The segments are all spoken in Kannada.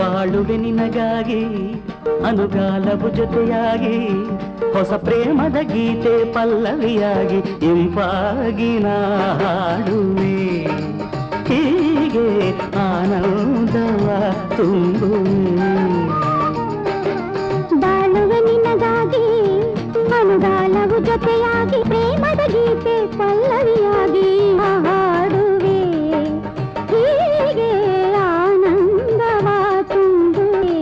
ಬಾಳುವೆ ನಿನಗಾಗಿ ಅನುಗಾಲವು ಜೊತೆಯಾಗಿ ಹೊಸ ಪ್ರೇಮದ ಗೀತೆ ಪಲ್ಲವಿಯಾಗಿ ಇಂಪಾಗಿ ಹಾಡುವೆ ಹೀಗೆ ಆನಂದವ ತುಂಬುವೆ ಬಾಳುವೆ ನಿನಗಾಗಿ ಅನುಗಾಲವು ಜೊತೆಯಾಗಿ ಪ್ರೇಮದ ಗೀತೆ ಪಲ್ಲವಿಯಾಗಿ ಹಾಡುವೆ ಹೀಗೆ ಆನಂದವ ತುಂಬುವೆ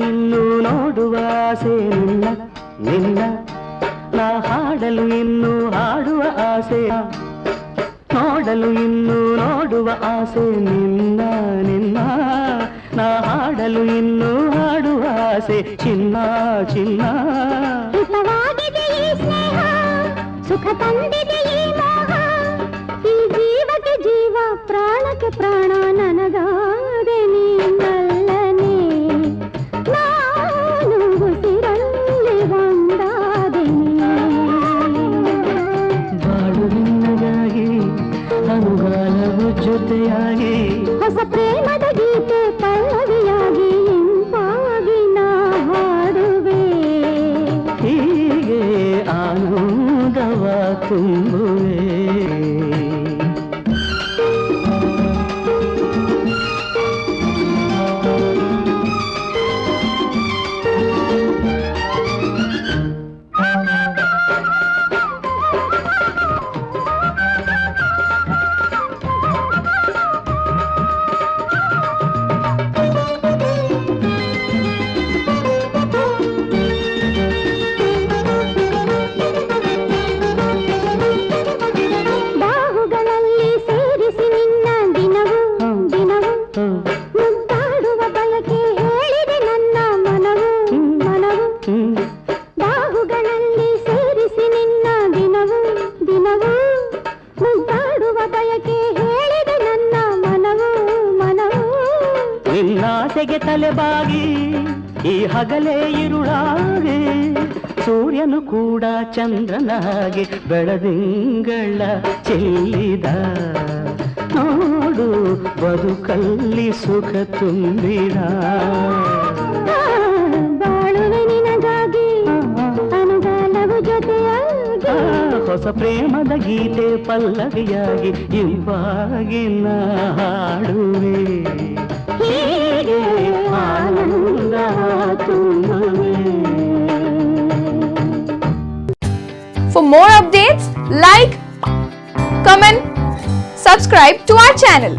ಇನ್ನು ನೋಡುವ ಆಸೆ ನಿನ್ನ ನಿನ್ನ ನಾ ಹಾಡಲು ಇನ್ನು ಹಾಡುವ ಆಸೆ ನೋಡಲು ಇನ್ನು ನೋಡುವ ಆಸೆ ನಿನ್ನ ನಿನ್ನ ನಾ ಹಾಡಲು ಇನ್ನು ಹಾಡುವ ಆಸೆ ಚಿನ್ನ ಚಿನ್ನ ಹಿತವಾಗಿದೆ ಈ ಸ್ನೇಹ ಸುಖ ತಂದಿದೆ ಈ ಮೋಹ ಈ ಜೀವಕ್ಕೆ ಜೀವ ಪ್ರಾಣಕ್ಕೆ ಪ್ರಾಣ ನನಗಾದೆ ನೀನಲ್ಲನೆ ನಾನು ಉಸಿರಲ್ಲಿ ಒಂದಾದೆ ಬಾಳು ನಿನ್ನಗಾಗಿ ಅನುಗಾಲವು ಜೊತೆಯಾಗಿ ಹೊಸ ಪ್ರೇಮದ ಗೀತೆ ಪಲ್ಲವಿಯಾಗಿ ಇಂಪಾಗಿ ನಾ ಹಾಡುವೆ ಹೀಗೆ ಆನಂದವ ತುಂಬುವೆ ಮುದ್ದಾಡುವ ಬಯಕೆ ಹೇಳಿದೆ ನನ್ನ ಮನವು ಮನವು ಬಾಹುಗಳಲ್ಲಿ ಸೇರಿಸಿ ನಿನ್ನ ದಿನವು ದಿನವು ಮುದ್ದಾಡುವ ಬಯಕೆ ಹೇಳಿದೆ ನನ್ನ ಮನವು ಮನವು ನಿನ್ನಾಸೆಗೆ ತಲೆಬಾಗಿ ಈ ಹಗಲೇ ಇರುಳಾಗಿ ಸೂರ್ಯನು ಕೂಡ ಚಂದ್ರನ ಹಾಗೆ ಬೆಳದಿಂಗಳ ಚೆಲ್ಲಿದ ನೋಡು ಬದುಕಲ್ಲಿ ಸುಖ ತುಂಬಿದ ಬಾಳುವೆ ನಿನಗಾಗಿ ಅನುಗಾಲವು ಜೊತೆಯಾಗಿ ಹೊಸ ಪ್ರೇಮದ ಗೀತೆ ಪಲ್ಲವಿಯಾಗಿ ಇಂಪಾಗಿ ಹಾಡುವೆ ಹೀಗೆ ಆನಂದ ತುಂಬುವೆ. For more updates, like, comment, subscribe to our channel.